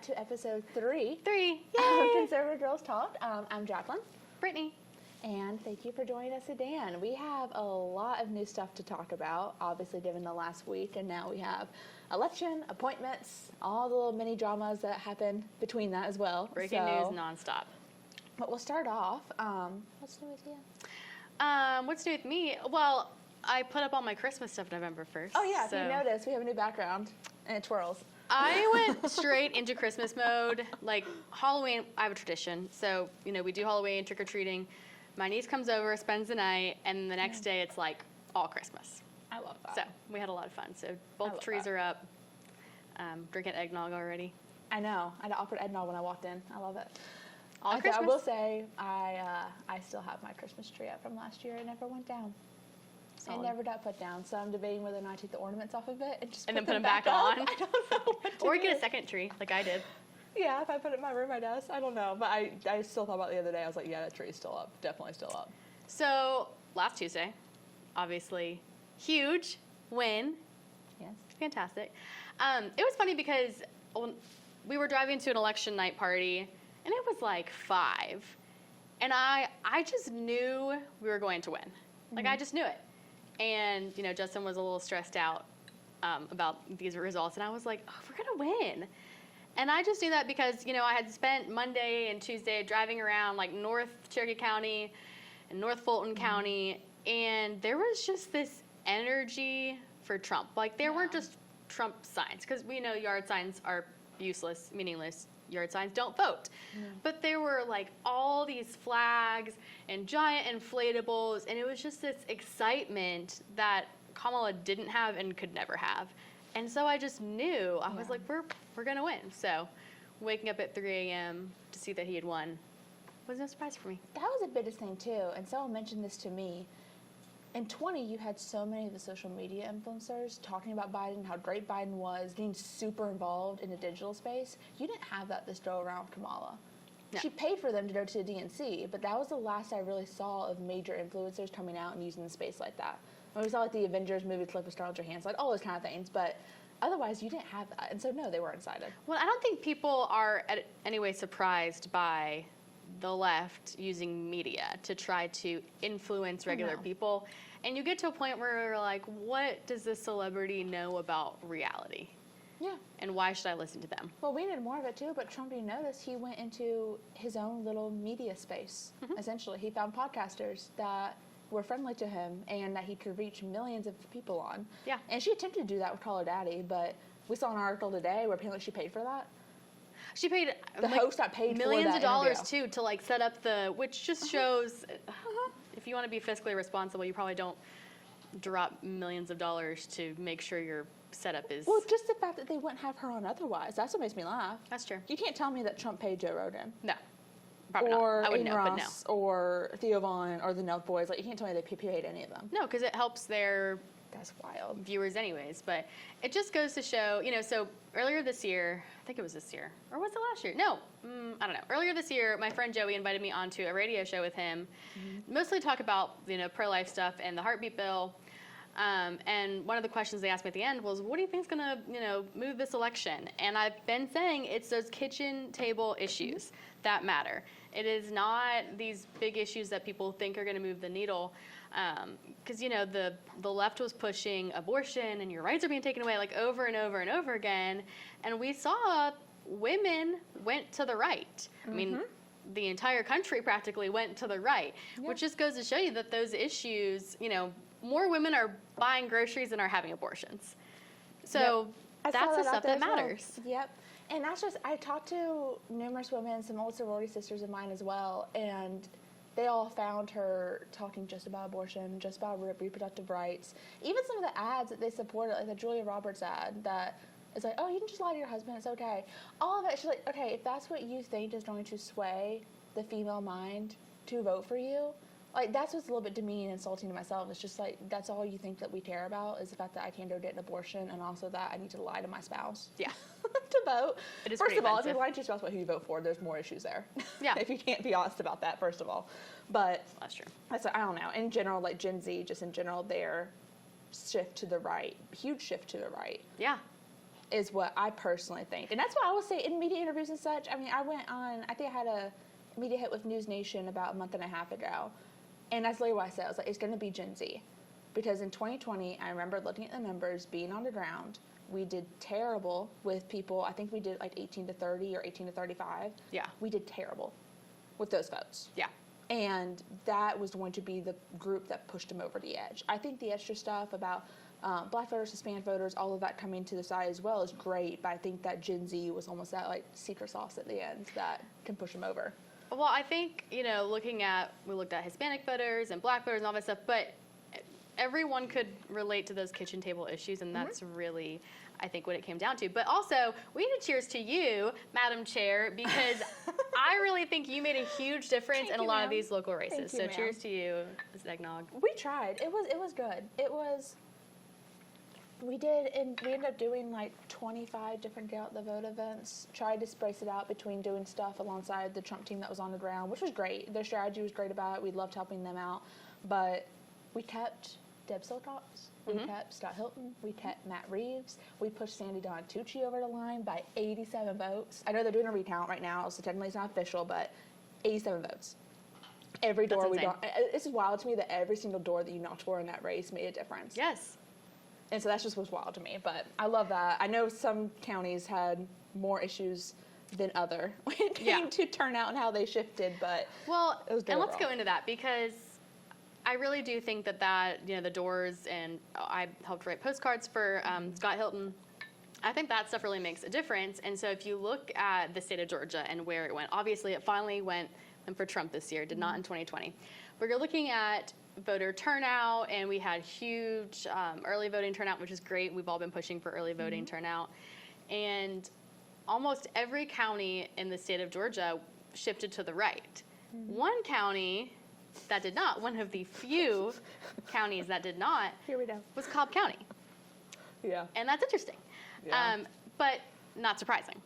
back to episode 3. 3. Of Conservative Girls Talk. I'm Jacqueline. Brittany. And thank you for joining us again. We have a lot of new stuff to talk about, obviously given the last week, and now we have election, appointments, all the little mini dramas that happen between that as well. Breaking news nonstop. But we'll start off. What's new with you? What's new with me? Well, I put up all my Christmas stuff November 1st. Oh yeah, if you noticed, we have a new background, and it twirls. I went straight into Christmas mode. Like Halloween, I have a tradition. So, we do Halloween, trick-or-treating. My niece comes over, spends the night, and the next day it's like all Christmas. I love that. So we had a lot of fun. So both trees are up. Drinking eggnog already. I know. I offered eggnog when I walked in. I love it. All Christmas. I will say, I still have my Christmas tree up from last year. It never went down. Solid. It never got put down. So I'm debating whether or not I take the ornaments off of it and then put them back up. on. I don't know what to Or do. get a second tree, like I did. Yeah, if I put it in my room, I guess. I don't know. But I still thought about it the other day. I was like, yeah, that tree's still up. Definitely still up. So last Tuesday, obviously, huge win. Yes. Fantastic. It was funny because we were driving to an election night party, and it was like 5. And I just knew we were going to win. Like, I just knew it. And, Justin was a little stressed out about these results, and I was like, oh, we're going to win. And I just knew that because, I had spent Monday and Tuesday driving around, like, North Cherokee County and North Fulton County, and there was just this energy for Trump. Like, there weren't just Trump signs, because we know yard signs are useless, meaningless. Yard signs don't vote. But there were, like, all these flags and giant inflatables, and it was just this excitement that Kamala didn't have and could never have. And so I just knew. I was like, we're going to win. So waking up at 3 a.m. to see that he had won was no surprise for me. That was the biggest thing, too. And someone mentioned this to me. In 20, you had so many of the social media influencers talking about Biden, how great Biden was, getting super involved in the digital space. You didn't have that this go around with Kamala. No. She paid for them to go to the DNC, but that was the last I really saw of major influencers coming out and using the space like that. When we saw like the Avengers movie clip with Scarlett Johansson, like all those kind of things, but otherwise you didn't have that. And so no, they weren't excited. Well, I don't think people are in any way surprised by the left using media to try to influence regular people. And you get to a point where you're like, what does this celebrity know about reality? Yeah. And why should I listen to them? Well, we needed more of it too, but Trump, you notice, he went into his own little media space, essentially. He found podcasters that were friendly to him and that he could reach millions of people on. Yeah. And she attempted to do that with Call Her Daddy, but we saw an article today where apparently she paid for that. She paid The host got paid millions for that of dollars interview. too to like set up which just shows if you want to be fiscally responsible, you probably don't drop millions of dollars to make sure your setup is. Well, just the fact that they wouldn't have her on otherwise, that's what makes me laugh. That's true. You can't tell me that Trump paid Joe Rogan. No. Probably Or not. I wouldn't Aiden know, but no. Ross, or Theo Vaughn, or the Nelk Boys. Like, you can't tell me they paid any of them. No, because it helps their That's wild. viewers anyways. But it just goes to show, so earlier this year, I think it was this year, or was it last year? No, I don't know. Earlier this year, my friend Joey invited me onto a radio show with him, mostly talk about, pro-life stuff and the heartbeat bill. And one of the questions they asked me at the end was, what do you think is going to, move this election? And I've been saying it's those kitchen table issues that matter. It is not these big issues that people think are going to move the needle. Because, the left was pushing abortion and your rights are being taken away like over and over and over again. And we saw women went to the right. I mean, the entire country practically went to the right, which just goes to show you that those issues, more women are buying groceries than are having abortions. So that's the stuff that matters. Well. Yep. And that's just, I talked to numerous women, some old sorority sisters of mine as well, and they all found her talking just about abortion, just about reproductive rights. Even some of the ads that they supported, like the Julia Roberts ad that is like, oh, you can just lie to your husband, it's okay. All of it, she's like, okay, if that's what you think is going to sway the female mind to vote for you, like, that's what's a little bit demeaning and insulting to myself. It's just like, that's all you think that we care about is the fact that I can't go get an abortion and also that I need to lie to my spouse. Yeah. To vote. It is First pretty of all, if offensive. you're lying to your spouse about who you vote for, there's more issues there. Yeah. If you can't be honest about that, first of all. But That's true. I don't know. In general, like Gen Z, just in general, their shift to the right, huge shift to the right. Yeah. is what I personally think. And that's why I will say in media interviews and such, I mean, I think I had a media hit with News Nation about a month and a half ago. And that's literally what I said. I was like, it's going to be Gen Z. Because in 2020, I remember looking at the numbers, being on the ground. We did terrible with people. I think we did like 18 to 30 or 18 to 35. Yeah. We did terrible with those votes. Yeah. And that was going to be the group that pushed them over the edge. I think the extra stuff about Black voters, Hispanic voters, all of that coming to the side as well is great. But I think that Gen Z was almost that like secret sauce at the end that can push them over. Well, I think, we looked at Hispanic voters and Black voters and all that stuff, but everyone could relate to those kitchen table issues, and that's really, I think, what it came down to. But also, we need to cheers to you, Madam Chair, because I really think you made a huge difference in a lot of these local races. So cheers to you, Ms. Eggnog. We tried. It was good. We ended up doing like 25 different Get Out the Vote events, tried to space it out between doing stuff alongside the Trump team that was on the ground, which was great. Their strategy was great about it. We loved helping them out. But we kept Deb Silcox. We kept Scott Hilton. We kept Matt Reeves. We pushed Sandy Don Tucci over the line by 87 votes. I know they're doing a recount right now, so technically it's not official, but 87 votes. Every door we knocked. This is wild to me that every single door that you knocked for in that race made a difference. Yes. And so that just was wild to me, but I love that. I know some counties had more issues than other when it came to turnout and how they shifted, but it was good. And let's go into that, because I really do think that the doors, and I helped write postcards for Scott Hilton. I think that stuff really makes a difference. And so if you look at the state of Georgia and where it went, obviously it finally went for Trump this year, did not in 2020. But you're looking at voter turnout, and we had huge early voting turnout, which is great. We've all been pushing for early voting turnout. And almost every county in the state of Georgia shifted to the right. One county that did not, one of the few counties that did not, Here we go. was Cobb County. Yeah. And that's interesting. Yeah. But not surprising.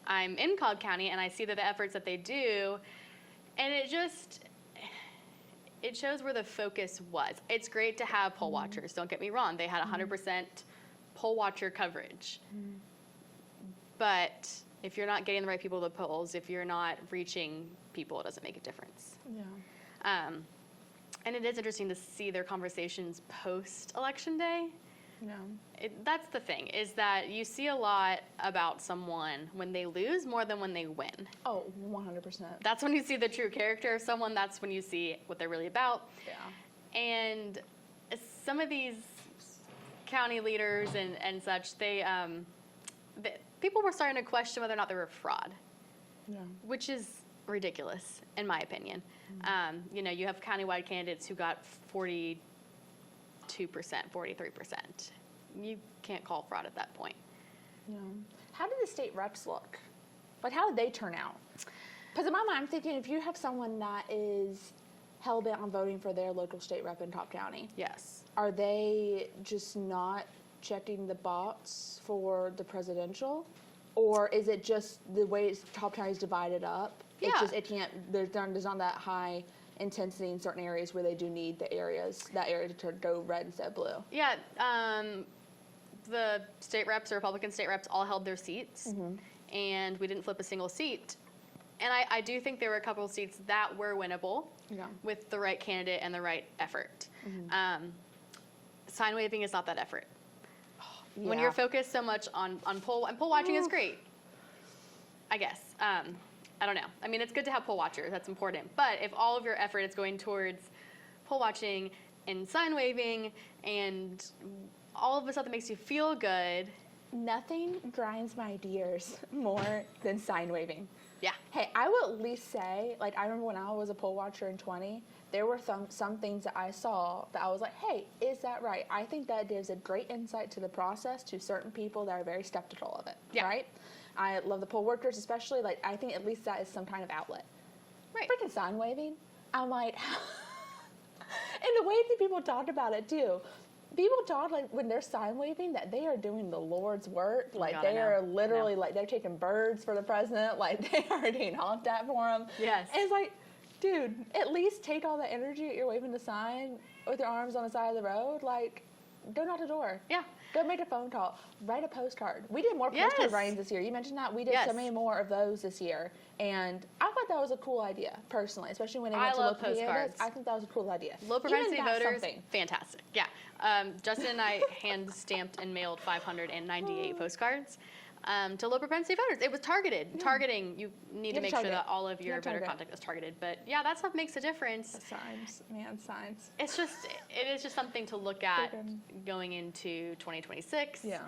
I'm in Cobb County, and I see that the efforts that they do, and it shows where the focus was. It's great to have poll watchers, don't get me wrong. They had 100% poll watcher coverage. But if you're not getting the right people to the polls, if you're not reaching people, it doesn't make a difference. Yeah. And it is interesting to see their conversations post-Election Day. Yeah. That's the thing, is that you see a lot about someone when they lose more than when they win. Oh, 100%. That's when you see the true character of someone. That's when you see what they're really about. Yeah. And some of these county leaders and such, people were starting to question whether or not they were fraud, which is ridiculous, in my opinion. You have countywide candidates who got 42%, 43%. You can't call fraud at that point. Yeah. How did the state reps look? Like, how did they turn out? Because in my mind, I'm thinking if you have someone that is hell-bent on voting for their local state rep in Cobb County, Yes. are they just not checking the box for the presidential? Or is it just the way Cobb County is divided up? Yeah. It's just, there's not that high intensity in certain areas where they do need that area to go red instead of blue. Yeah, the state reps, the Republican state reps, all held their seats, and we didn't flip a single seat. And I do think there were a couple of seats that were winnable with the right candidate and the right effort. Sign waving is not that effort. When you're focused so much on poll, and poll watching is great, I guess. I don't know. I mean, it's good to have poll watchers. That's important. But if all of your effort is going towards poll watching and sign waving and all of the stuff that makes you feel good. Nothing grinds my gears more than sign waving. Yeah. Hey, I will at least say, like, I remember when I was a poll watcher in 20, there were some things that I saw that I was like, hey, is that right? I think that gives a great insight to the process to certain people that are very skeptical of it, right? I love the poll workers especially. Like, I think at least that is some kind of outlet. Right. Freaking sign waving. I'm like, and the way that people talk about it, too. People talk, like, when they're sign waving, that they are doing the Lord's work. Like, they are literally, like, they're taking birds for the president. Like, they are being honked at for him. Yes. And it's like, dude, at least take all the energy that you're waving the sign with your arms on the side of the road. Like, Go knock the door. Yeah. Go make a phone call. Write a postcard. We did more postcard Yes. writings this year. You mentioned that. We did Yes. so many more of those this year. And I thought that was a cool idea, personally, especially when it went I to love local candidates. postcards. I think that was a cool idea. Low propensity Even that's voters, something. fantastic. Yeah. Justin and I hand stamped and mailed 598 postcards to low propensity voters. It was targeted. Targeting, you need to have make to sure target. that all of You your have to voter target. contact is targeted. But yeah, that stuff makes a difference. Signs, man, signs. It is just something to look at Friggin- going into 2026. Yeah.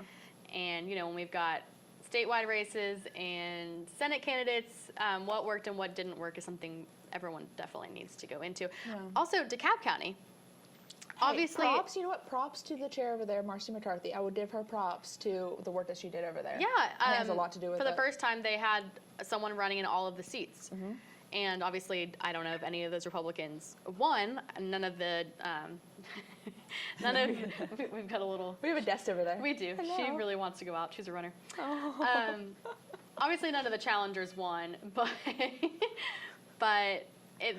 And, when we've got statewide races and Senate candidates, what worked and what didn't work is something everyone definitely needs to go into. Yeah. Also, DeKalb County. Hey, Obviously, props. You know what? Props to the chair over there, Marcy McCarthy. I would give her props to the work that she did over there. yeah, it has a lot to do with for the it. first time they had someone running in all of the seats. Mm-hmm. And obviously, I don't know if any of those Republicans won. None of the, we've got a little, We have a desk over there. we do. She Hello. really wants to go out. She's a runner. Oh. Obviously, none of the challengers won, but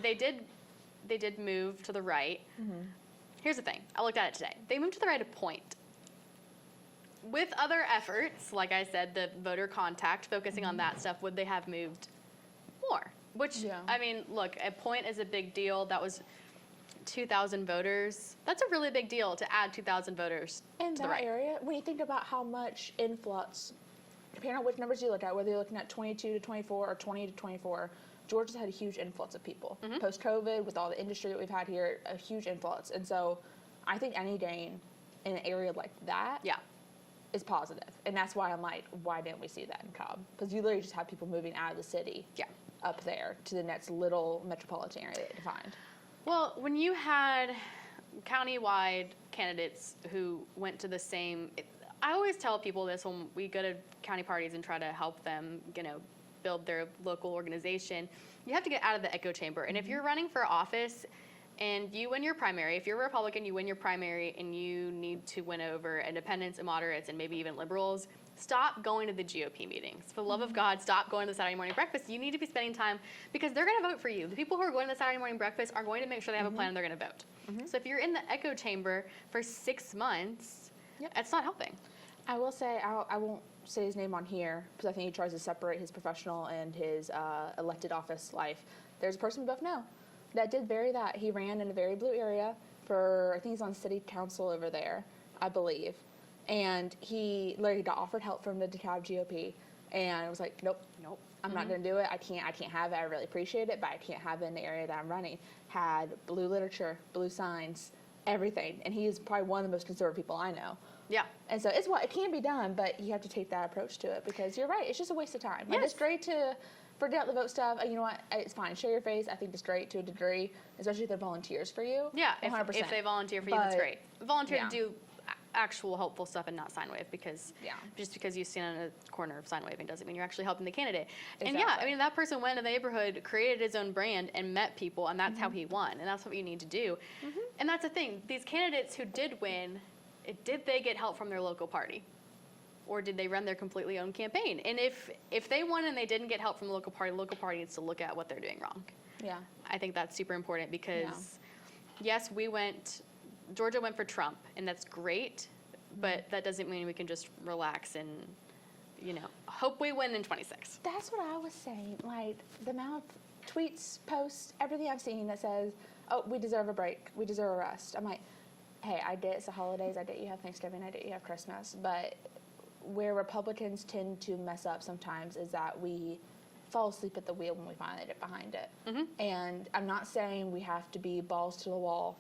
they did move to the right. Mm-hmm. Here's the thing. I looked at it today. They moved to the right a point. With other efforts, like I said, the voter contact, focusing on that stuff, would they have moved more? Which, Yeah. I mean, look, a point is a big deal. That was 2,000 voters. That's a really big deal to add 2,000 voters In to that the right. area, when you think about how much influx, depending on which numbers you look at, whether you're looking at 22 to 24 or 20 to 24, Georgia's had a huge influx of people. Mm-hmm. Post-COVID, with all the industry that we've had here, a huge influx. And so I think any gain in an area like that Yeah. is positive. And that's why I'm like, why didn't we see that in Cobb? Because you literally just have people moving out of the city Yeah. up there to the next little metropolitan area that they defined. Well, when you had countywide candidates who went to the same, I always tell people this when we go to county parties and try to help them, build their local organization. You have to get out of the echo chamber. And if you're running for office and you win your primary, if you're a Republican, you win your primary and you need to win over independents and moderates and maybe even liberals, stop going to the GOP meetings. For the love of God, stop going to the Saturday morning breakfast. You need to be spending time because they're going to vote for you. The people who are going to the Saturday morning breakfast are going to make sure they have a plan and they're going to vote. So if you're in the echo chamber for 6 months, Yep. it's not helping. I will say, I won't say his name on here because I think he tries to separate his professional and his elected office life. There's a person we both know that did very that. He ran in a very blue area for, I think he's on city council over there, I believe. And he literally got offered help from the DeKalb GOP and was like, nope, I'm not going to do it. I can't have it. I really appreciate it, but I can't have it in the area that I'm running. Had blue literature, blue signs, everything. And he is probably one of the most conservative people I know. Yeah. And so it can be done, but you have to take that approach to it because you're right. It's just a waste of time. Like, Yes. it's great to forget the vote stuff. You know what? It's fine. Show your face. I think it's great to a degree, especially if they're volunteers for you. Yeah, 100%. if they volunteer for you, that's But- great. Volunteer yeah. to do actual helpful stuff and not sign wave because Yeah. just because you stand in a corner of sign waving doesn't mean you're actually helping the candidate. And yeah, I Exactly. mean that person went in the neighborhood, created his own brand, and met people, and that's how he won. And that's what you need to do. And that's the thing. These candidates who did win, did they get help from their local party? Or did they run their completely own campaign? And if they won and they didn't get help from the local party needs to look at what they're doing wrong. Yeah. I think that's super important because, yes, Georgia went for Trump, and that's great, but that doesn't mean we can just relax and, hope we win in 26. That's what I was saying. Like, the amount of tweets, posts, everything I've seen that says, oh, we deserve a break. We deserve a rest. I'm like, hey, I get it's the holidays. I get you have Thanksgiving. I get you have Christmas. But where Republicans tend to mess up sometimes is that we fall asleep at the wheel when we finally get behind it. And I'm not saying we have to be balls to the wall,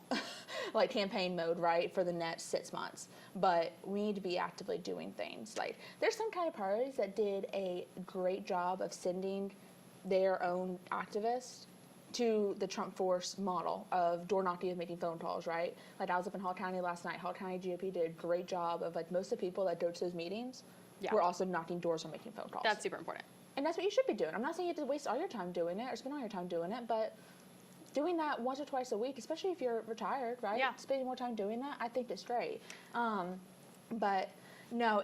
like campaign mode, right, for the next 6 months. But we need to be actively doing things. Like, there's some kind of parties that did a great job of sending their own activists to the Trump Force model of door knocking and making phone calls, right? Like, I was up in Hall County last night. Hall County GOP did a great job of, like, most of the people that go to those meetings were also knocking doors or making phone calls. That's super important. And that's what you should be doing. I'm not saying you have to waste all your time doing it or spend all your time doing it, but doing that once or twice a week, especially if you're retired, right? Yeah. Spending more time doing that, I think it's great. But no,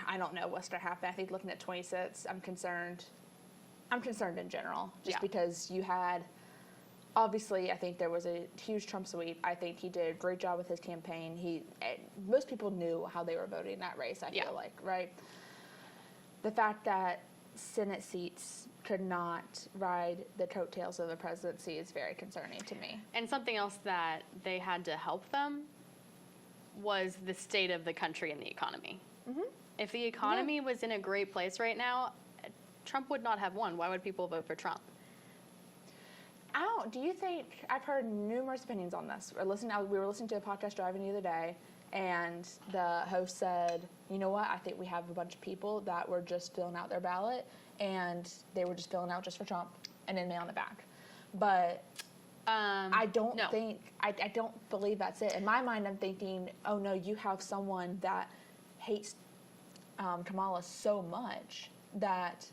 I don't know what's going to happen. I think looking at 26, I'm concerned in general, just Yeah. because you had obviously, I think there was a huge Trump sweep. I think he did a great job with his campaign. Most people knew how they were voting in that race, I feel like, right? The fact that Senate seats could not ride the coattails of the presidency is very concerning to me. And something else that they had to help them was the state of the country and the economy. Mm-hmm. If the economy was in a great place right now, Trump would not have won. Why would people vote for Trump? Do you think, I've heard numerous opinions on this. We were listening to a podcast driving the other day, and the host said, you know what, I think we have a bunch of people that were just filling out their ballot, and they were just filling out just for Trump, and then mailing it back. But I don't believe that's it. In my mind, I'm thinking, oh no, you have someone that hates Kamala so much that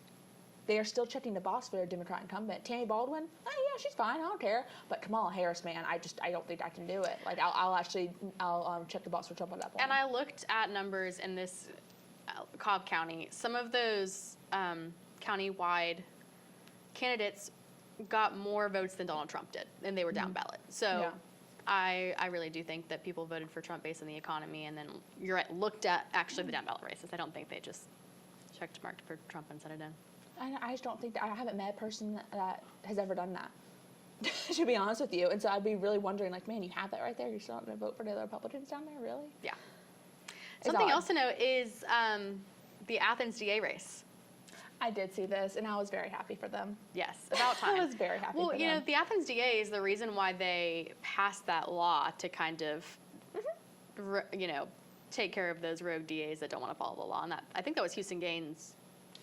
they are still checking the box for a Democrat incumbent. Tammy Baldwin, yeah, she's fine, I don't care. But Kamala Harris, man, I don't think I can do it. Like, I'll check the box for Trump on that point. And I looked at numbers in this Cobb County. Some of those county-wide candidates got more votes than Donald Trump did, and they were down ballot. So I really do think that people voted for Trump based on the economy, and then you're right, looked at actually the down ballot races. I don't think they just checked marked for Trump and set it in. I just don't think that I haven't met a person that has ever done that, to be honest with you. And so I'd be really wondering, like, man, you have that right there. You're still not going to vote for the other Republicans down there, really? Yeah. Something else to note is the Athens DA race. I did see this, and I was very happy for them. Yes, about time. I was very happy for them. Well, you know, the Athens DA is the reason why they passed that law to kind of, take care of those rogue DAs that don't want to follow the law. And I think that was Houston Gaines.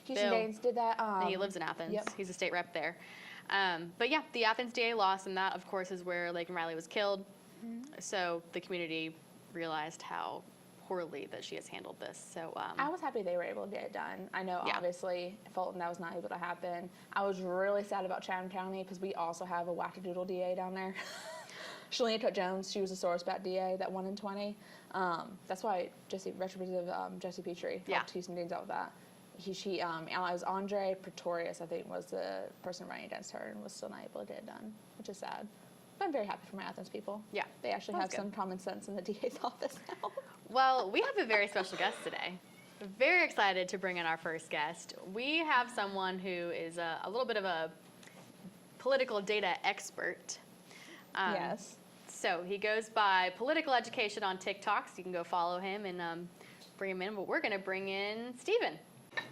Houston Gaines did that. And he lives in Athens. Yep. He's a state rep there. But yeah, the Athens DA lost, and that, of course, is where Laken Riley was killed. Mm-hmm. So the community realized how poorly that she has handled this. So I was happy they were able to get it done. I know, obviously, Fulton, that was not able to happen. I was really sad about Chatham County because we also have a wackadoodle DA down there. Shalina Cook-Jones, she was a sore spot DA that won in 20. That's why Representative Jesse Petrie helped Houston Gaines out with that. It was Andre Pretorius, I think, was the person running against her and was still not able to get it done, which is sad. But I'm very happy for my Athens people. Yeah. They actually have some common sense in the DA's office now. Well, we have a very special guest today. Very excited to bring in our first guest. We have someone who is a little bit of a political data expert. Yes. So he goes by Political Education on TikTok, so you can go follow him and bring him in. But we're going to bring in Stephen.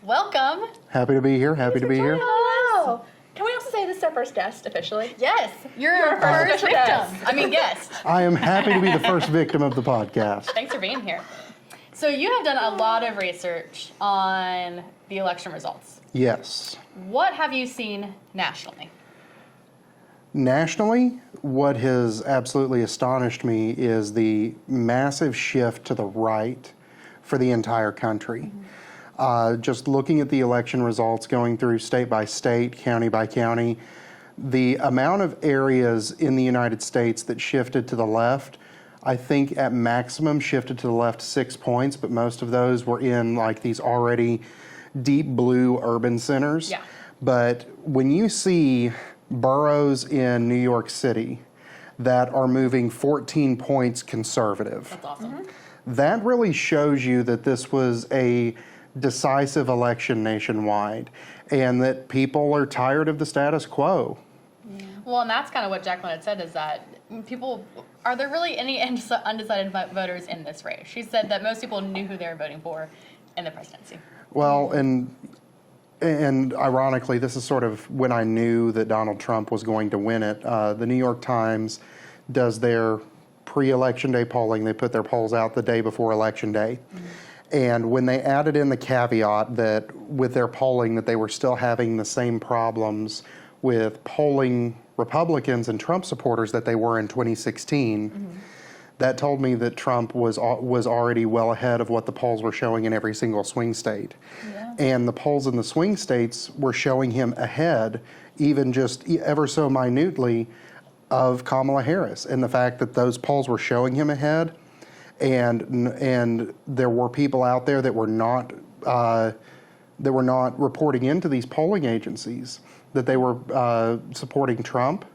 Welcome. Happy to be here. Happy to be here. Hello. Can we also say this is our first guest officially? Yes. You're our first victim. Guest. I am happy to be the first victim of the podcast. Thanks for being here. So you have done a lot of research on the election results. Yes. What have you seen nationally? Nationally, what has absolutely astonished me is the massive shift to the right for the entire country. Mm-hmm. Just looking at the election results, going through state by state, county by county, the amount of areas in the United States that shifted to the left, I think at maximum shifted to the left 6 points, but most of those were in like these already deep blue urban centers. Yeah. But when you see boroughs in New York City that are moving 14 points conservative, that's awesome. Mm-hmm. That really shows you that this was a decisive election nationwide and that people are tired of the status quo. Yeah. Well, and that's kind of what Jacqueline had said, is that are there really any undecided voters in this race? She said that most people knew who they were voting for in the presidency. Well, and ironically, this is sort of when I knew that Donald Trump was going to win it. The New York Times does their pre-election day polling. They put their polls out the day before Election Day. Mm-hmm. And when they added in the caveat that with their polling that they were still having the same problems with polling Republicans and Trump supporters that they were in 2016, mm-hmm. that told me that Trump was already well ahead of what the polls were showing in every single swing state. Yeah. And the polls in the swing states were showing him ahead, even just ever so minutely, of Kamala Harris. And the fact that those polls were showing him ahead, and there were people out there that were not reporting into these polling agencies that they were supporting Trump,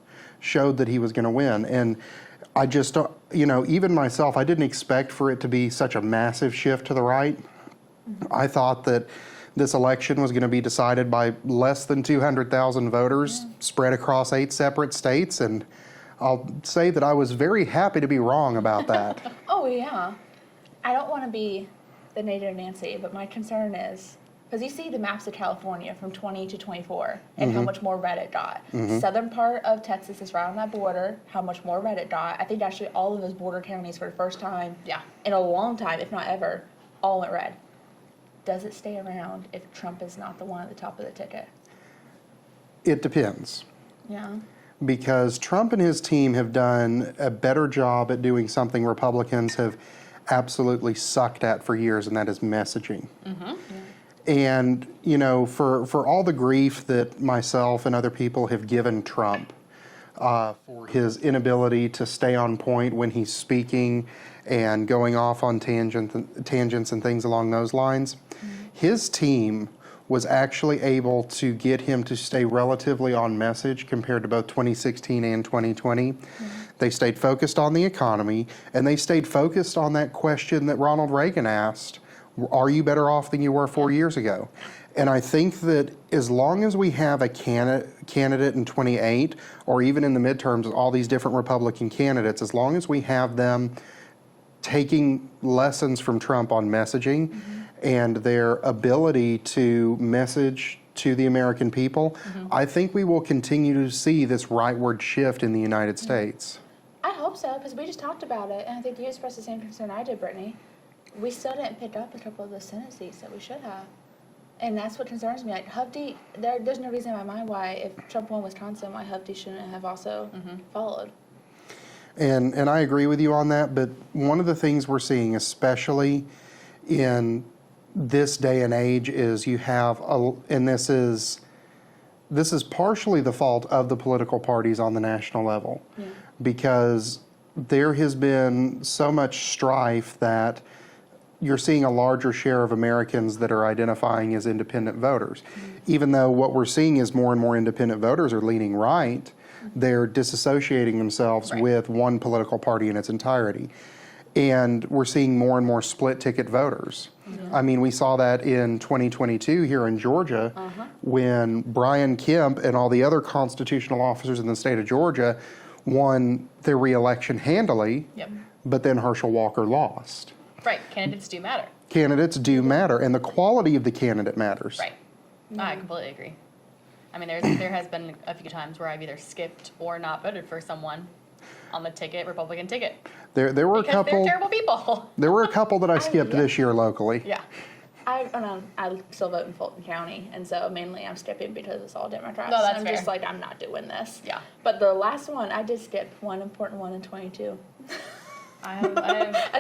showed that he was going to win. And I just don't, even myself, I didn't expect for it to be such a massive shift to the right. I thought that this election was going to be decided by less than 200,000 voters spread across 8 separate states. And I'll say that I was very happy to be wrong about that. Oh, yeah. I don't want to be the negative Nancy, but my concern is, because you see the maps of California from 20 to 24 and how much more red it got. Southern part of Texas is right on that border, how much more red it got. I think actually all of those border counties for the first time in a long time, if not ever, all went red. Does it stay around if Trump is not the one at the top of the ticket? It depends. Yeah. Because Trump and his team have done a better job at doing something Republicans have absolutely sucked at for years, and that is messaging. And, for all the grief that myself and other people have given Trump for his inability to stay on point when he's speaking and going off on tangents and things along those lines, his team was actually able to get him to stay relatively on message compared to both 2016 and 2020. They stayed focused on the economy, and they stayed focused on that question that Ronald Reagan asked, are you better off than you were 4 years ago? And I think that as long as we have a candidate in 28, or even in the midterms, all these different Republican candidates, as long as we have them taking lessons from Trump on messaging and their ability to message to the American people, I think we will continue to see this rightward shift in the United States. I hope so, because we just talked about it, and I think you expressed the same concern I did, Brittany. We still didn't pick up a couple of the Senate seats that we should have. And that's what concerns me. Like Hovde, there's no reason in my mind why, if Trump won Wisconsin, why Hovde shouldn't have also followed. And I agree with you on that, but one of the things we're seeing, especially in this day and age, is you have, and this is partially the fault of the political parties on the national level, because there has been so much strife that you're seeing a larger share of Americans that are identifying as independent voters. Even though what we're seeing is more and more independent voters are leaning right, they're disassociating themselves with one political party in its entirety. And we're seeing more and more split ticket voters. I mean, we saw that in 2022 here in Georgia when Brian Kemp and all the other constitutional officers in the state of Georgia won their re-election handily, but then Herschel Walker lost. Right, candidates do matter. Candidates do matter, and the quality of the candidate matters. Right, I completely agree. I mean, there has been a few times where I've either skipped or not voted for someone on the Republican ticket. There were a couple. They're terrible people. There were a couple that I skipped this year locally. Yeah. I still vote in Fulton County, and so mainly I'm skipping because it's all Democrats. No, that's I'm fair. just like, I'm not doing this. Yeah. But the last one, I did skip one important one in 22. I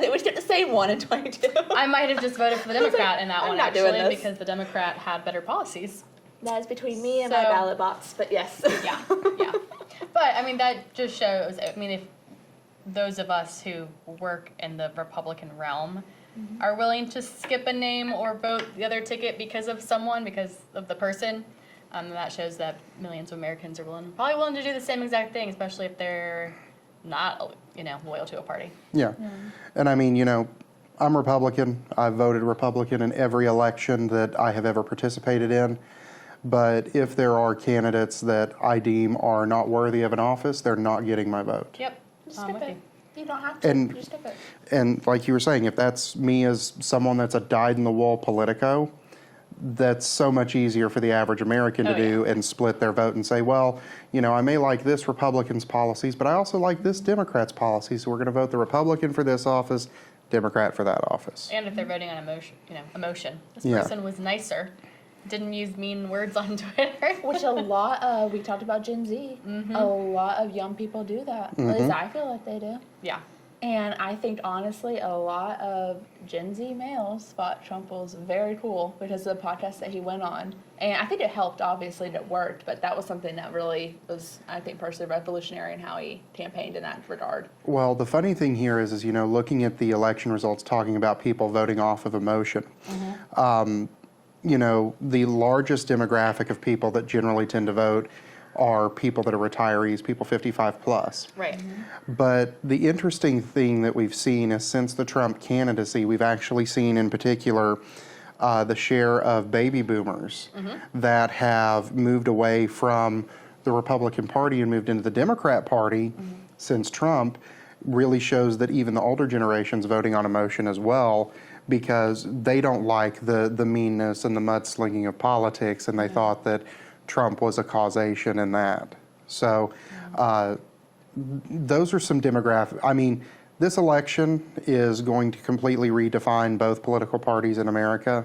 think we skipped the same one in 22. I might have just voted for the Democrat in that I'm one, not doing actually, this. because the Democrat had better policies. That is between me and my So- ballot box, but yes. Yeah, yeah. But, I mean, that just shows, I mean, if those of us who work in the Republican realm are willing to skip a name or vote the other ticket because of someone, because of the person, that shows that millions of Americans are probably willing to do the same exact thing, especially if they're not, loyal to a party. Yeah. And I mean, I'm Republican. I've voted Republican in every election that I have ever participated in. But if there are candidates that I deem are not worthy of an office, they're not getting my vote. Yep, Just I'm skip with it. you. You don't have to. And- Just skip it. And like you were saying, if that's me as someone that's a dyed-in-the-wool Politico, that's so much easier for the average American to do and split their vote and say, well, I may like this Republican's policies, but I also like this Democrat's policies, so we're going to vote the Republican for this office, Democrat for that office. And if they're voting on emotion. This Yeah. person was nicer, didn't use mean words on Twitter. Which a lot of, we talked about Gen Z, a lot of young people do that. At least I feel like they do. Yeah. And I think, honestly, a lot of Gen Z males thought Trump was very cool because of the podcast that he went on. And I think it helped, obviously, that it worked, but that was something that really was, I think, personally revolutionary in how he campaigned in that regard. Well, the funny thing here is looking at the election results, talking about people voting off of emotion. The largest demographic of people that generally tend to vote are people that are retirees, people 55 plus. Right. But the interesting thing that we've seen is since the Trump candidacy, we've actually seen in particular the share of baby boomers that have moved away from the Republican Party and moved into the Democrat Party since Trump really shows that even the older generation's voting on emotion as well, because they don't like the meanness and the mudslinging of politics, and they thought that Trump was a causation in that. So those are some demographic. I mean, this election is going to completely redefine both political parties in America,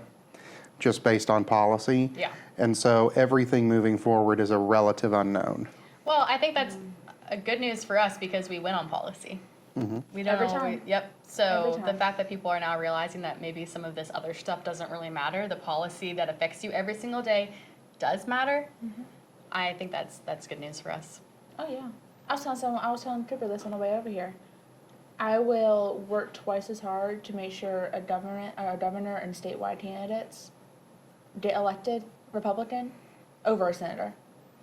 just based on policy. Yeah. And so everything moving forward is a relative unknown. Well, I think that's a good news for us because we win on policy. We don't Every always- time. Yep. Every So the time. fact that people are now realizing that maybe some of this other stuff doesn't really matter, the policy that affects you every single day does matter. I think that's good news for us. Oh yeah. I was telling Cooper this on the way over here. I will work twice as hard to make sure a governor and statewide candidates get elected Republican over a senator.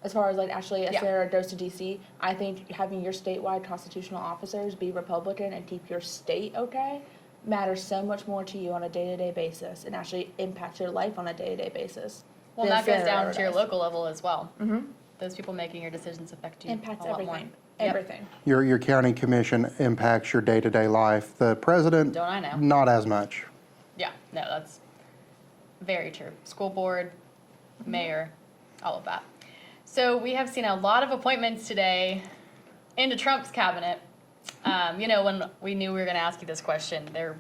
As far as like actually a Yeah. senator goes to DC, I think having your statewide constitutional officers be Republican and keep your state okay matters so much more to you on a day-to-day basis and actually impacts your life on a day-to-day basis. Well, than a that goes senator down ever to your does. local level as well. Mhm. Those people making your decisions affect you Impacts a lot more. everything. Yep. Everything. Your county commission impacts your day-to-day life. The president, Don't I know? not as much. Yeah, no, that's very true. School board, mayor, all of that. So we have seen a lot of appointments today into Trump's cabinet. When we knew we were going to ask you this question, there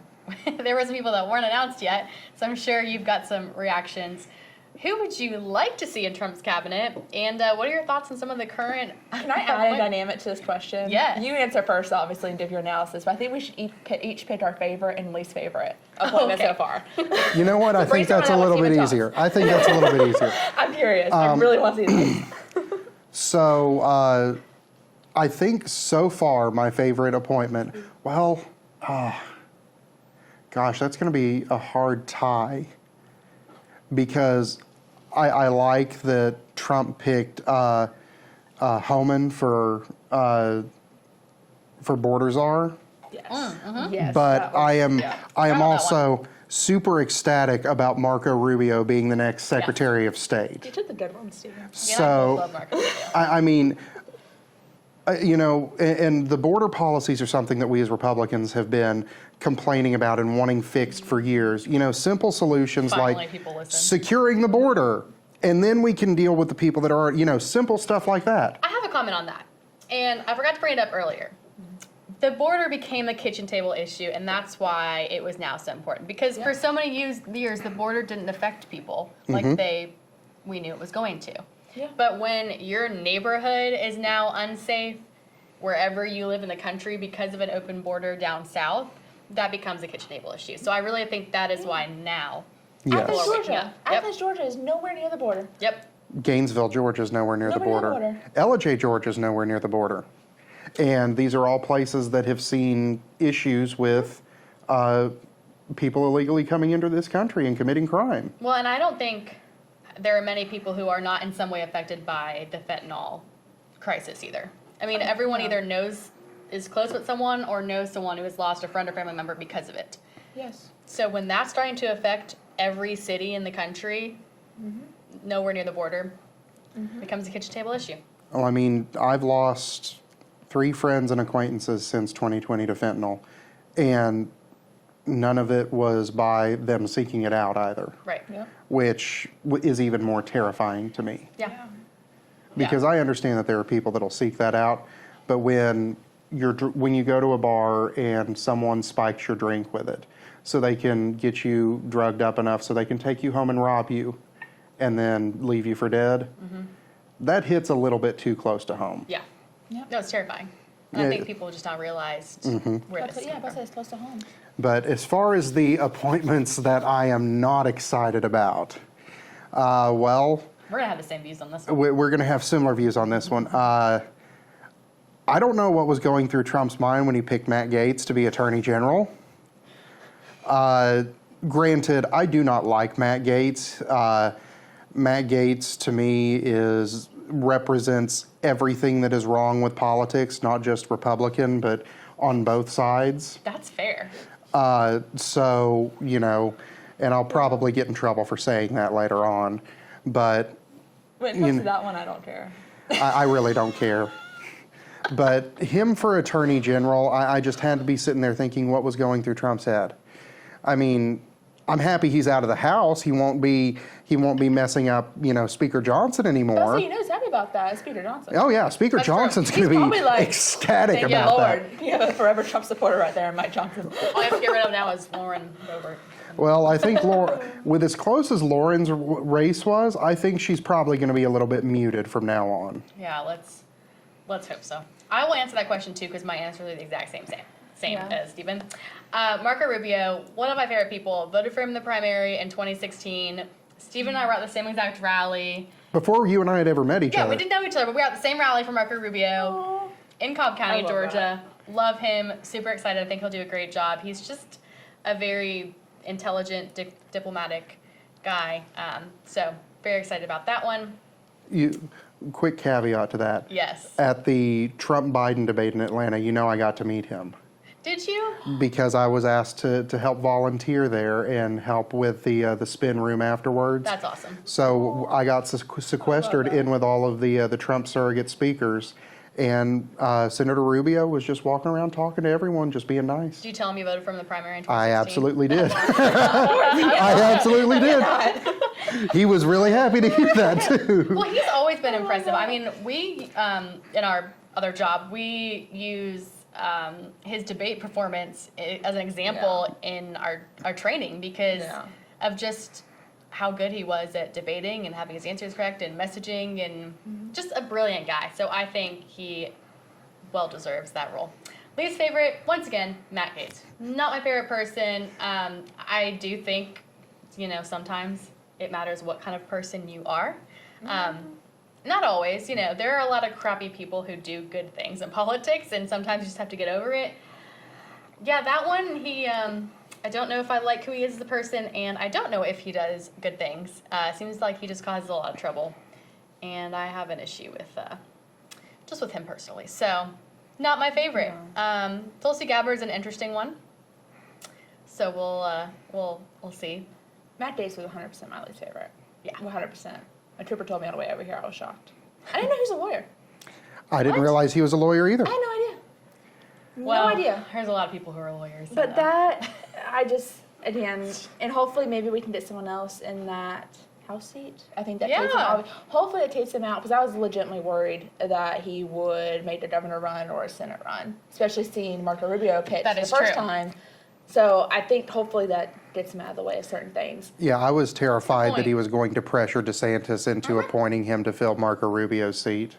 were some people that weren't announced yet. So I'm sure you've got some reactions. Who would you like to see in Trump's cabinet? And what are your thoughts on some of the current? Can I add a dynamic to this question? Yes. You answer first, obviously, and give your analysis, but I think we should each pick our favorite and least favorite appointment Okay. so far. You know what? I think brainstorm that's a on that little with bit Steven easier. I think that's a little bit easier. I'm curious. I really want to see this. So I think so far my favorite appointment, well, gosh, that's going to be a hard tie because I like that Trump picked Homan for border czar, Yes. Yes. but that was- I am yeah. I am Forgot about that also super ecstatic about Marco Rubio being the next Secretary of State. You took the good one, Steven. You and I both So. love Marco Rubio. I mean, and the border policies are something that we as Republicans have been complaining about and wanting fixed for years. Simple solutions Finally, like people listen. securing the border, and then we can deal with the people that are, simple stuff like that. I have a comment on that, and I forgot to bring it up earlier. The border became a kitchen table issue, and that's why it was now so important. Because for so many years, the border didn't affect people like we knew it was going to. Yeah. But when your neighborhood is now unsafe, wherever you live in the country because of an open border down south, that becomes a kitchen table issue. So I really think that is why now. Yes. Athens, People are waking Georgia. up. Yep. Athens, Georgia is nowhere near the border. Yep. Gainesville, Georgia is nowhere near the Nowhere near the border. border. LJ, Georgia is nowhere near the border. And these are all places that have seen issues with people illegally coming into this country and committing crime. Well, and I don't think there are many people who are not in some way affected by the fentanyl crisis either. I mean, everyone either is close with someone or knows someone who has lost a friend or family member because of it. Yes. So when that's starting to affect every city in the country, nowhere near the border, becomes a kitchen table issue. Well, I mean, I've lost 3 friends and acquaintances since 2020 to fentanyl, and none of it was by them seeking it out either, Right. Yeah. which is even more terrifying to me. Yeah. Because I understand that there are people that'll seek that out, but when you go to a bar and someone spikes your drink with it, so they can get you drugged up enough so they can take you home and rob you, and then leave you for dead, that hits a little bit too close to home. Yeah. Yeah. No, it's terrifying. And I Yeah. think people just not realized where this Yeah, came but from. it's close to home. But as far as the appointments that I am not excited about, well, We're gonna have the same views on this one. we're going to have similar views on this one. I don't know what was going through Trump's mind when he picked Matt Gaetz to be Attorney General. Granted, I do not like Matt Gaetz. Matt Gaetz, to me, is represents everything that is wrong with politics, not just Republican, but on both sides. That's fair. So, you know, and I'll probably get in trouble for saying that later on, but When it comes to that one, I don't care. I really don't care. But him for attorney general, I just had to be sitting there thinking what was going through Trump's head. I mean, I'm happy he's out of the House. He won't be messing up, you know, Speaker Johnson Oh, so anymore. you know he's happy about that, Speaker Johnson. Oh yeah, Speaker That's true. Johnson's He's going to probably be like, ecstatic Thank you, about Lord. that. You have a forever Trump supporter right there, Mike Johnson. All I have to get rid of now is Lauren Boebert. Well, I think with as close as Lauren's race was, I think she's probably going to be a little bit muted from now on. Yeah, let's hope so. I will answer that question too because my answers are the exact same Yeah. as Stephen. Marco Rubio, one of my favorite people, voted for him in the primary in 2016. Stephen and I were at the same exact rally. Before you and I had ever met each Yeah, other. we didn't know each other, but we were at the same rally for Marco Rubio in Cobb County, I love Georgia. Love him. Super excited. I think he'll do a great job. He's just a very intelligent, diplomatic guy. So very excited about that one. Quick caveat to that. Yes. At the Trump-Biden debate in Atlanta, you know I got to meet him Did you? because I was asked to help volunteer there and help with the spin room afterwards. That's awesome. So I got sequestered in with all of the Trump surrogate speakers, and Senator Rubio was just walking around talking to everyone, just being nice. Did you tell him you voted for him in the primary in 2016? I absolutely did. I absolutely did. He was really happy to hear that too. Well, he's always been impressive. I mean, we, in our other job, we use his debate performance as an example in our training because Yeah. of just how good he was at debating and having his answers correct and messaging and just a brilliant guy. So I think he well deserves that role. Least favorite, once again, Matt Gaetz. Not my favorite person. I do think, you know, sometimes it matters what kind of person you are. Not always, you know, there are a lot of crappy people who do good things in politics, and sometimes you just have to get over it. Yeah, that one, I don't know if I like who he is as a person, and I don't know if he does good things. Seems like he just causes a lot of trouble, and I have an issue with, just with him personally. So, not my favorite. Tulsi Gabbard's an interesting one. So we'll see. Matt Gaetz was 100% my least favorite. Yeah. 100%. My trooper told me on the way over here. I was shocked. I didn't know he was a lawyer. I didn't What? realize he was a lawyer either. I had no idea. Well, no idea. There's a lot of people who are lawyers. But that, I just, again, and hopefully maybe we can get someone else in that House seat. I think that takes him Yeah. out. Hopefully it takes him out because I was legitimately worried that he would make the governor run or a Senate run, especially seeing Marco Rubio pitch That the is first true. time. So I think hopefully that gets him out of the way of certain things. Yeah, I was terrified that point. he was going to pressure DeSantis into appointing him to fill Marco Rubio's seat.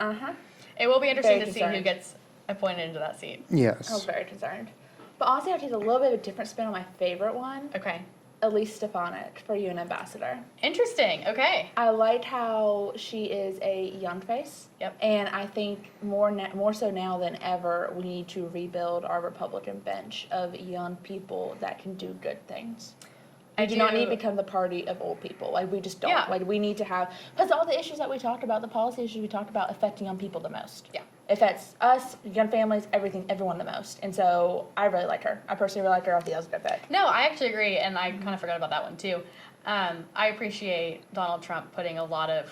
It will be interesting Very to see who concerned. gets appointed into that seat. I was Yes. very concerned. But honestly, I'll take a little bit of a different spin on my favorite one, Okay. Elise Stefanik for UN Ambassador. Interesting. Okay. I liked how she is a young face. Yep. And I think more so now than ever, we need to rebuild our Republican bench of young people that can do good things. We do not need to become the party of old people. Like, we just don't. Yeah. Like, we need to have, because all the issues that we talked about, the policy issues we talked about, affect young people the most. Yeah. Affects us, young families, everyone the most. And so I really like her. I personally really like her. I think that was a good pick. No, I actually agree, and I kind of forgot about that one too. I appreciate Donald Trump putting a lot of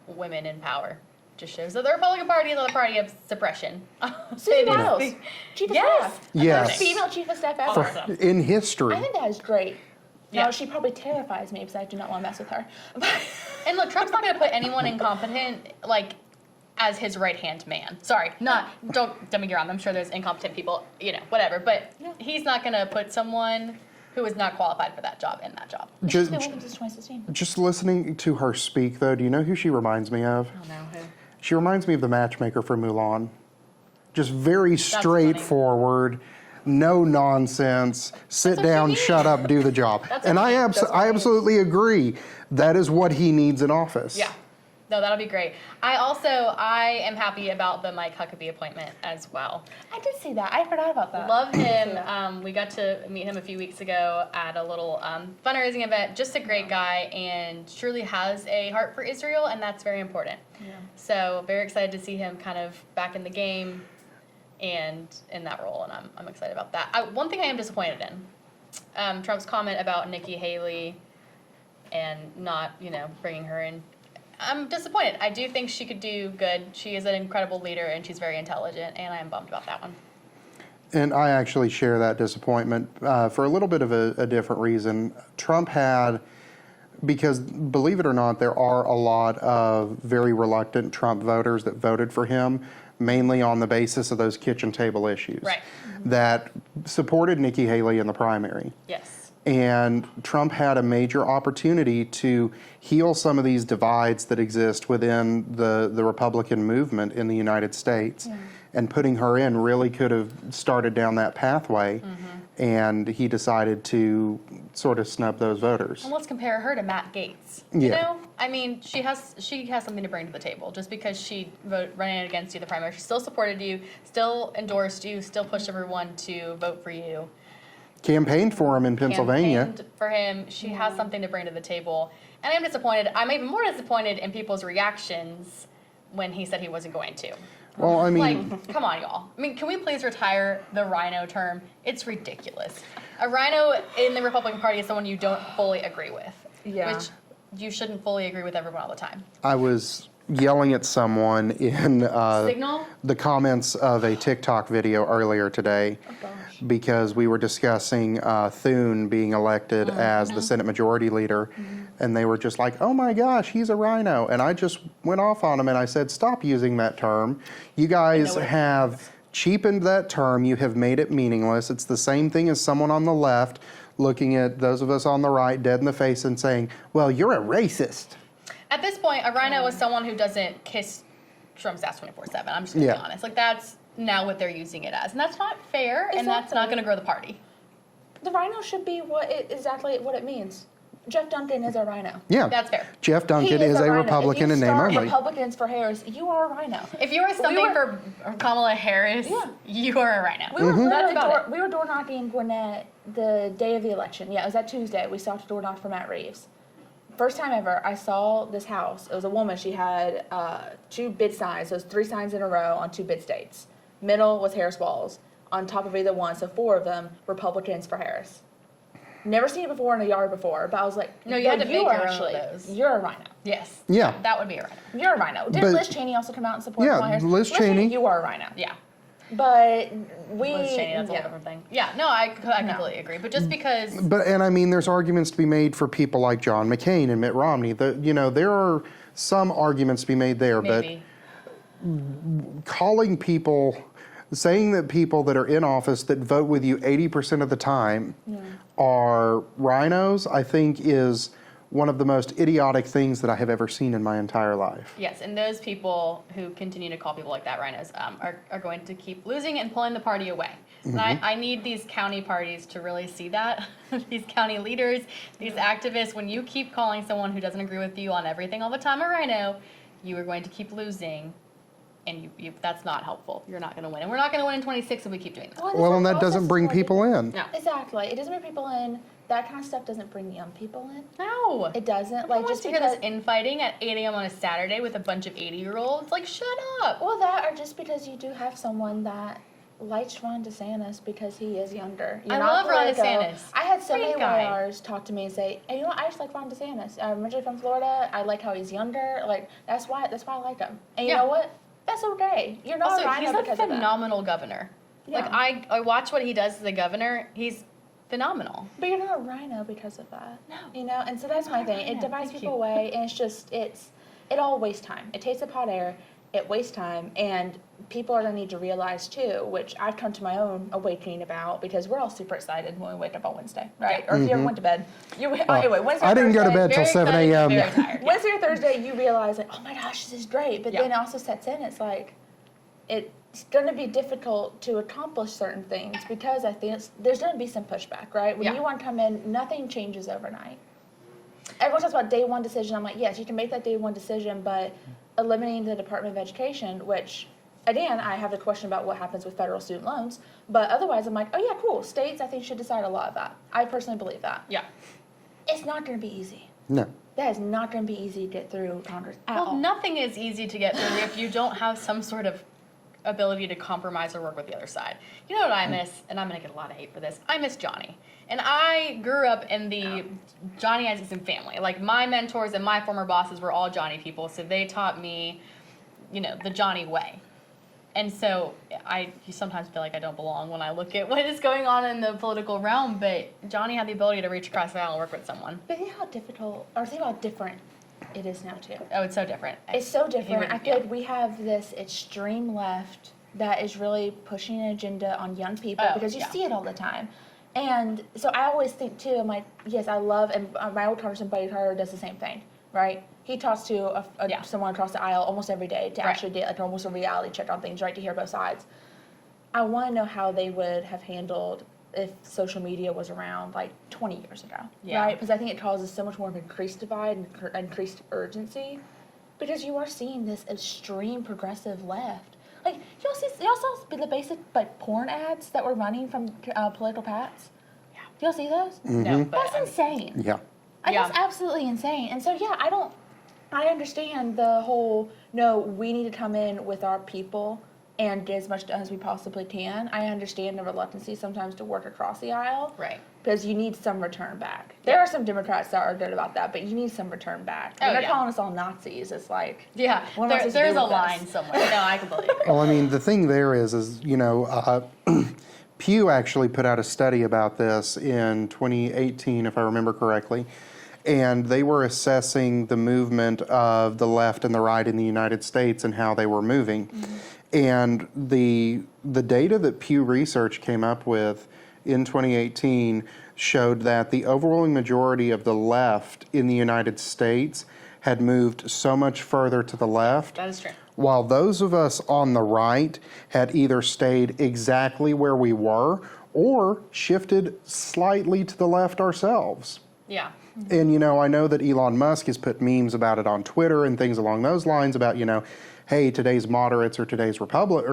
women in power. Just shows that the Republican Party is a party of suppression. Susan It is. Wiles, chief of Yes. staff. Yes. First female chief of staff ever. Awesome. In history. I think that is great. Yeah. Now, she probably terrifies me because I do not want to mess with her. And look, Trump's not going to put anyone incompetent like as his right hand man. Sorry, don't get me wrong. I'm sure there's incompetent people, you know, whatever. But he's not going to put someone who is not qualified for that job in that job. She's been working since 2016. Just listening to her speak, though, do you know who she reminds me of? I don't know who. She reminds me of the matchmaker from Mulan. Just very funny. straightforward, no nonsense, sit what you down, need. shut up, do the job. That's And what I, you need. I absolutely agree. That is what he needs in office. Yeah. No, that'll be great. I am happy about the Mike Huckabee appointment as well. I did see that. I forgot about that. Love him. We got to meet him a few weeks ago at a little fundraising event. Just a great guy and truly has a heart for Israel, and that's very important. Yeah. So very excited to see him kind of back in the game and in that role, and I'm excited about that. One thing I am disappointed in, Trump's comment about Nikki Haley and not, bringing her in. I'm disappointed. I do think she could do good. She is an incredible leader, and she's very intelligent, and I am bummed about that one. And I actually share that disappointment for a little bit of a different reason. Trump had, because believe it or not, there are a lot of very reluctant Trump voters that voted for him, mainly on the basis of those kitchen table issues. Right. That supported Nikki Haley in the primary. Yes. And Trump had a major opportunity to heal some of these divides that exist within the Republican movement in the United States. And putting her in really could have started down that pathway. And he decided to sort of snub those voters. And let's compare her to Matt Gaetz. Yeah. I mean, she has something to bring to the table. Just because she ran against you in the primary, she still supported you, still endorsed you, still pushed everyone to vote for you. Campaigned for him in Pennsylvania. Campaigned for him. She has something to bring to the table. And I'm disappointed. I'm even more disappointed in people's reactions when he said he wasn't going to. Well, I mean, Like, come on, y'all. I mean, can we please retire the rhino term? It's ridiculous. A rhino in the Republican Party is someone you don't fully agree with. Yeah. Which you shouldn't fully agree with everyone all the time. I was yelling at someone in Signal? the comments of a TikTok video earlier today because we were discussing Thune being elected as the Senate Majority Leader. And they were just like, oh my gosh, he's a rhino. And I just went off on him and I said, stop using that term. You guys have cheapened that term. You have made it meaningless. It's the same thing as someone on the left looking at those of us on the right dead in the face and saying, well, you're a racist. At this point, a rhino is someone who doesn't kiss Trump's ass 24/7. I'm just going to be honest. Like, that's now what they're using it as. And that's not fair, and that's not going to grow the party. The rhino should be exactly what it means. Jeff Duncan is a rhino. Yeah. That's fair. Jeff Duncan is a rhino. Republican If in you name start only. Republicans for Harris, you are a rhino. If you are something for Kamala Harris, you are a rhino. We were literally That's about it. we were door knocking Gwinnett the day of the election. Yeah, it was that Tuesday. We stopped to door knock for Matt Reeves. First time ever, I saw this house. It was a woman. She had 2 bid signs. Those 3 signs in a row on 2 bid states. Middle was Harris Walls. On top of either one, so 4 of them, Republicans for Harris. Never seen it before in a yard before, but I was like, No, you had to make your own of actually, those. You're a rhino. Yes. Yeah. That would be a rhino. You're a rhino. Didn't But- Liz Cheney also come out and support Yeah, Kamala Harris? Liz Cheney. You are a rhino. Yeah. But we. Liz Cheney, that's a whole different thing. Yeah, no, I completely agree. But just because And I mean, there's arguments to be made for people like John McCain and Mitt Romney. There are some arguments to be made there, maybe. but calling people, saying that people that are in office that vote with you 80% of the time are rhinos, I think is one of the most idiotic things that I have ever seen in my entire life. Yes, and those people who continue to call people like that rhinos are going to keep losing and pulling the party away. And I need these county parties to really see that. These county leaders, these activists, when you keep calling someone who doesn't agree with you on everything all the time a rhino, you are going to keep losing. And that's not helpful. You're not going to win. And we're not going to win in 26 if we keep doing that. Well, and that doesn't bring people in. No. Exactly. It doesn't bring people in. That kind of stuff doesn't bring young people in. No. It doesn't. Like, Like just just to hear because. this infighting at 8 a.m. on a Saturday with a bunch of 80-year-olds, like, shut up. Well, that or just because you do have someone that likes Ron DeSantis because he is younger. You're I not love Ron Politico. DeSantis. I had so many Great guy. YRs talk to me and say, hey, you know what? I just like Ron DeSantis. I'm originally from Florida. I like how he's younger. Like that's why I like him. And you Yeah. know what? That's okay. You're not Also, a rhino he's a because of that. phenomenal governor. Like, Yeah. I watch what he does as a governor. He's phenomenal. But you're not a rhino because of that. No. You know, and so that's my thing. It rhino. divides Thank people you. away, and it all wastes time. It tastes of hot air. It wastes time, and people are gonna need to realize too, which I've come to my own awakening about because we're all super excited when we wake up on Wednesday, right? Or if you ever went to bed, anyway. Wednesday. I didn't go to Thursday, bed till Very 7 excited, a.m. Very tired. Yeah. Wednesday or Thursday, you realize like, oh my gosh, this is great. But Yeah. then it also sets in. It's like, it's going to be difficult to accomplish certain things because I think there's going to be some pushback, right? When Yeah. you want to come in, nothing changes overnight. everyone talks about day one decision. I'm like, yes, you can make that day one decision, but eliminating the Department of Education, which, again, I have a question about what happens with federal student loans. But otherwise, I'm like, oh, yeah, cool. States, I think, should decide a lot of that. I personally believe that. Yeah. It's not going to be easy. No. That is not going to be easy to get through Congress at Well, all. nothing is easy to get through if you don't have some sort of ability to compromise or work with the other side. You know what I miss, and I'm gonna get a lot of hate for this. I miss Johnny, and I grew up in the Johnny Isakson family. Like my mentors and my former bosses were all Johnny people, so they taught me, you know, the Johnny way. And so you sometimes feel like I don't belong when I look at what is going on in the political realm, but Johnny had the ability to reach across the aisle and work with someone. But think how difficult, or think how different it is now, too. Oh, it's so different. It's so different. would- I feel yeah. like we have this extreme left that is really pushing an agenda on young people Oh, because you yeah. see it all the time. And so I always think, too, I'm like, yes, I love, and my old congressman, Buddy Carter, does the same thing, right? He talks to Yeah. someone across the aisle almost every day to Right. actually get like almost a reality check on things, right, to hear both sides. I want to know how they would have handled if social media was around like 20 years ago, Yeah. right? Because I think it causes so much more of an increased divide and increased urgency, because you are seeing this extreme progressive left. Like y'all saw the basic like porn ads that were running from political PACs. Yeah. Do y'all see those? No, but That's insane. Yeah. Yeah. That's absolutely insane. And so yeah, I understand the whole no, we need to come in with our people and get as much done as we possibly can. I understand the reluctancy sometimes to work across the aisle. Right. Because you need some return back. There are some Democrats that are good about that, but you need some return back. When Oh, they're yeah. calling us all Nazis, it's like, Yeah, What am I supposed to there's do a with line this? somewhere. No, I completely agree. Well, I mean, the thing there is you know, Pew actually put out a study about this in 2018, if I remember correctly, and they were assessing the movement of the left and the right in the United States and how they were moving. And the data that Pew Research came up with in 2018 showed that the overwhelming majority of the left in the United States had moved so much further to the left, That is true. while those of us on the right had either stayed exactly where we were or shifted slightly to the left ourselves. Yeah. And, you know, I know that Elon Musk has put memes about it on Twitter and things along those lines about, you know, hey, today's moderates or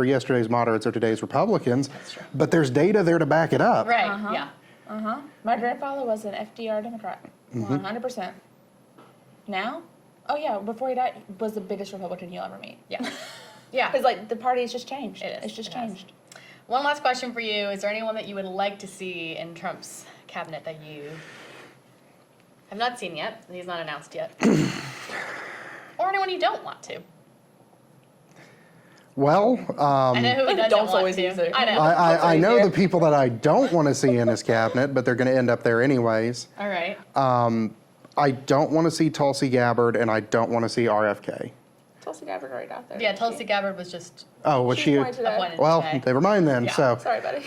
yesterday's moderates or today's Republicans. true. But there's data there to back it up. Right. Yeah. my grandfather was an FDR Democrat, 100%. Now, oh yeah, before he died, was the biggest Republican you'll ever meet. Yeah. Yeah. Because like the party has just changed. It is. It's just It has. changed. One last question for you. Is there anyone that you would like to see in Trump's cabinet that you have not seen yet? He's not announced yet. Or anyone you don't want to? Well, I know who doesn't Don't want always to. easy. I know. I know easier. the people that I don't want to see in his cabinet, but they're going to end up there anyways. All right. I don't want to see Tulsi Gabbard, and I don't want to see RFK. Tulsi Gabbard right out there. Yeah, Tulsi Gabbard was just Oh, was she? appointed today. appointed Well, today. never mind then. Yeah. So, Sorry, buddy.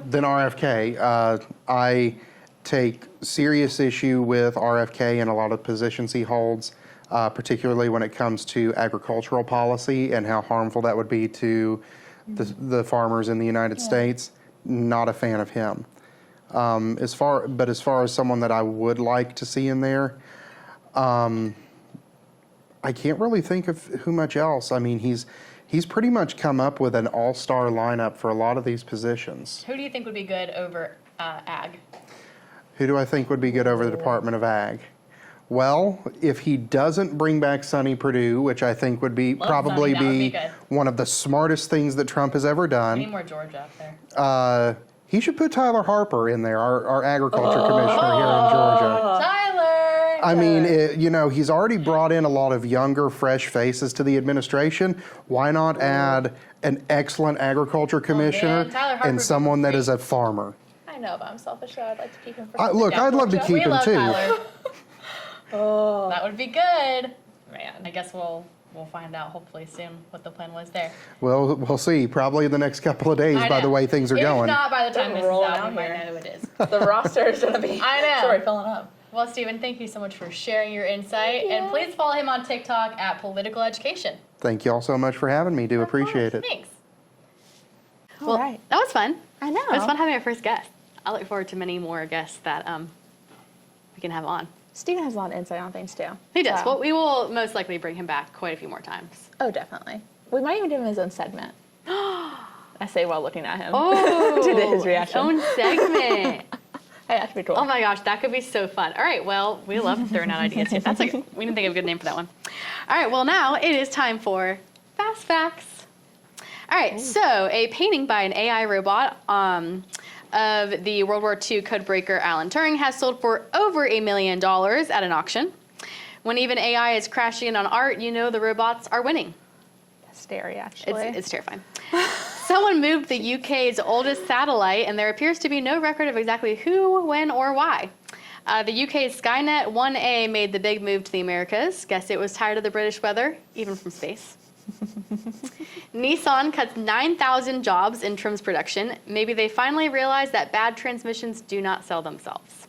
then RFK. I take serious issue with RFK and a lot of positions he holds, particularly when it comes to agricultural policy and how harmful that would be to the farmers in the United States. Not a fan of him. As far as someone that I would like to see in there, I can't really think of who much else. I mean, he's pretty much come up with an all-star lineup for a lot of these positions. Who do you think would be good over Ag? Who do I think would be good over the Department of Ag? Well, if he doesn't bring back Sonny Perdue, which I think would be Love probably Sonny, that would be be good. one of the smartest things that Trump has ever We done, need more Georgia up there. he should put Tyler Harper in there, our agriculture commissioner here in Georgia. Tyler! I mean, he's already brought in a lot of younger, fresh faces to the administration. Why not add an excellent agriculture commissioner Tyler Harper and someone that would be is a farmer? I know, but I'm selfish, so I'd like to keep him for Look, Yeah, I'd love to we keep him love too. Tyler. Oh. That would be good. Man, I guess we'll find out hopefully soon what the plan was there. Well, we'll see. Probably in the next couple of days I by know. the way things are if going. not by the time They're this is rolling out, out we might here. know who it is. The roster is going to be I know. sorry, filling up. Well, Stephen, thank you so much for sharing your insight. And please follow him on TikTok at Political Education. Thank you all so much for having me. Do appreciate it. Thanks. All right. That was fun. I know. It was fun having our first guest. I look forward to many more guests that we can have on. Steven has a lot of insight on things too. He does. So- Well, we will most likely bring him back quite a few more times. Oh, definitely. We might even give him his own segment. I say while looking at him. Oh, To his reaction. own segment. Hey, that could be cool. Oh my gosh, that could be so fun. All right, well, we love throwing out ideas here. That's like we didn't think of a good name for that one. All right, well now it is time for Fast Facts. All right, so a painting by an AI robot of the World War II codebreaker Alan Turing has sold for over $1 million at an auction. When even AI is crashing in on art, you know the robots are winning. That's scary, actually. It's terrifying. Someone moved the UK's oldest satellite, and there appears to be no record of exactly who, when, or why. The UK's Skynet 1A made the big move to the Americas. Guess it was tired of the British weather, even from space. Nissan cuts 9,000 jobs in trims production. Maybe they finally realized that bad transmissions do not sell themselves.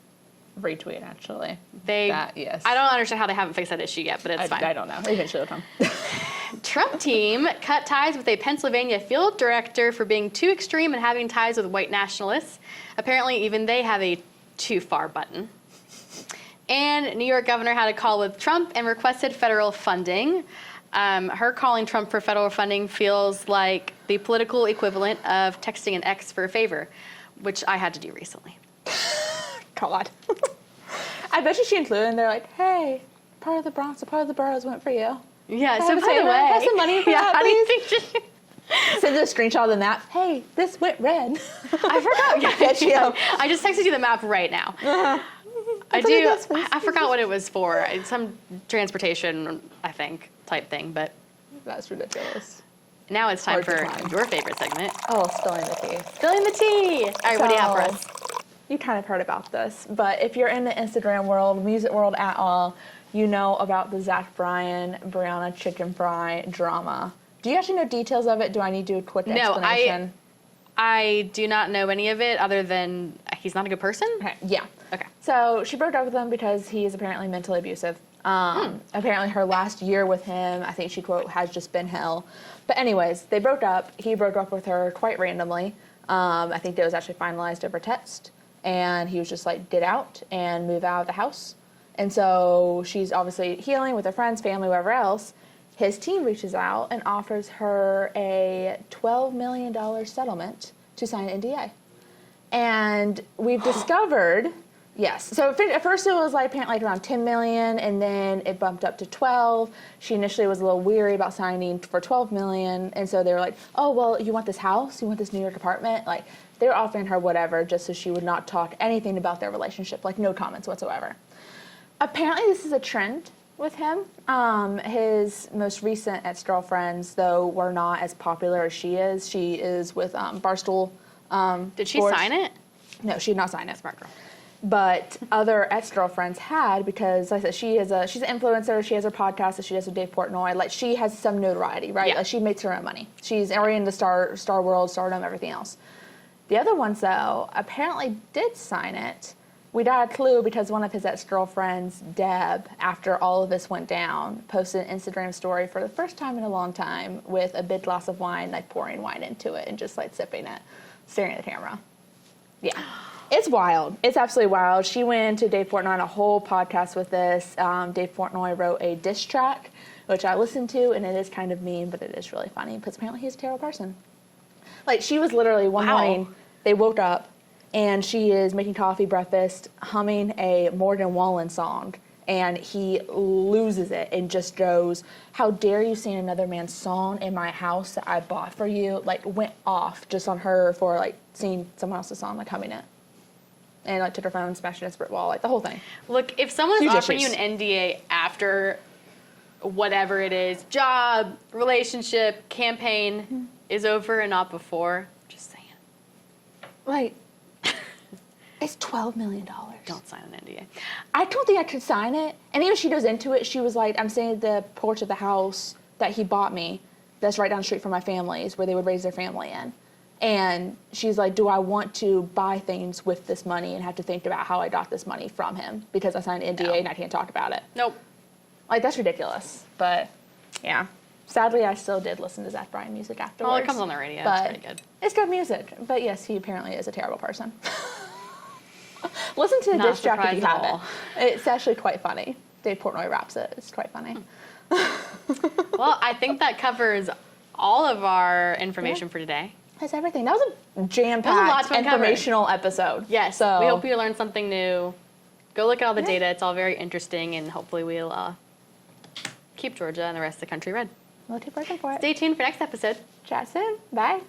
Retweet, actually. Yes. Yes. I don't understand how they haven't fixed that issue yet, but it's fine. I don't know. Eventually it'll come. Trump team cut ties with a Pennsylvania field director for being too extreme and having ties with white nationalists. Apparently, even they have a too far button. And New York governor had a call with Trump and requested federal funding. Her calling Trump for federal funding feels like the political equivalent of texting an ex for a favor, which I had to do recently. God. I bet you she included and they're like, hey, part of the Bronx, a part of the boroughs went for you. Yeah, Can I so have a by the favor? way, Have some money for that, how do you please? think she... Send a screenshot of the map. Hey, this went red. I forgot. Yeah, Get you. I just texted you the map right now. Uh-huh. I That's okay, do. that's fine. I forgot what it was for. It's some transportation, I think, type thing. But That's ridiculous. now it's time Hard to for find. your favorite segment, Oh, spilling the tea. spilling the tea. All right, what do you have for So, us? You kind of heard about this, but if you're in the Instagram world, music world at all, you know about the Zach Bryan, Brianna Chicken Fry drama. Do you actually know details of it? Do I need to do a quick No, explanation? I do not know any of it other than he's not a good person. Okay, yeah. Okay. So she broke up with him because he is apparently mentally abusive. Apparently her last year with him, I think she quote, has just been hell. But anyways, they broke up. He broke up with her quite randomly. I think that was actually finalized over text. And he was just like, get out and move out of the house. And so she's obviously healing with her friends, family, wherever else. His team reaches out and offers her a $12 million settlement to sign an NDA. And we've discovered, yes. So at first it was like apparently like around 10 million, and then it bumped up to 12. She initially was a little weary about signing for 12 million, and so they were like, "Oh, well, you want this house? You want this New York apartment?" Like they were offering her whatever just so she would not talk anything about their relationship, like no comments whatsoever. Apparently, this is a trend with him. His most recent ex-girlfriends, though, were not as popular as she is. She is with Barstool. Did she Sports. sign it? No, she did not sign it. Smart girl. But other ex-girlfriends had, because like I said, she's an influencer. She has her podcast that she does with Dave Portnoy. Like she has some notoriety, right? Yeah. Like she makes her own money. She's already in the star world, stardom, everything else. The other ones, though, apparently did sign it. We got a clue because one of his ex-girlfriends, Deb, after all of this went down, posted an Instagram story for the first time in a long time with a big glass of wine, like pouring wine into it and just like sipping it, staring at the camera. Yeah. It's wild. It's absolutely wild. She went into Dave Portnoy on a whole podcast with this. Dave Portnoy wrote a diss track, which I listened to, and it is kind of mean, but it is really funny because apparently he's a terrible person. Like, she was literally one Wow. morning, they woke up, and she is making coffee, breakfast, humming a Morgan Wallen song, and he loses it and just goes, "How dare you sing another man's song in my house that I bought for you?" Like, went off just on her for, like, singing someone else's song, like, humming it. And, like, took her phone, smashed it in a brick wall, like, the whole thing. Look, if someone is Huge offering issues. you an NDA after whatever it is, job, relationship, campaign, is over and not before, just saying, Like, it's $12 million. don't sign an NDA. I don't think I could sign it. And even she goes into it, she was like, "I'm staying at the porch of the house that he bought me that's right down the street from my family's, where they would raise their family in." And she's like, "Do I want to buy things with this money and have to think about how I got this money from him because I signed an NDA No. and I can't talk about it?" Nope. Like, that's ridiculous. But, yeah. Sadly, I still did listen to Zach Bryan music afterwards. Well, it comes on the radio. But It's pretty good. it's good music. But yes, he apparently is a terrible person. Listen to the Not diss track if you surprised at haven't. all. It's actually quite funny. Dave Portnoy raps it. It's quite funny. Well, I think that covers all of our information for today. That's everything. That was a lot jam-packed, to uncover. informational episode. Yes. So We hope you learned something new. Go look at all the data. It's all very interesting, and hopefully we'll keep Georgia and the rest of the country red. we'll keep working for it. Stay tuned for next episode. Chat soon. Bye.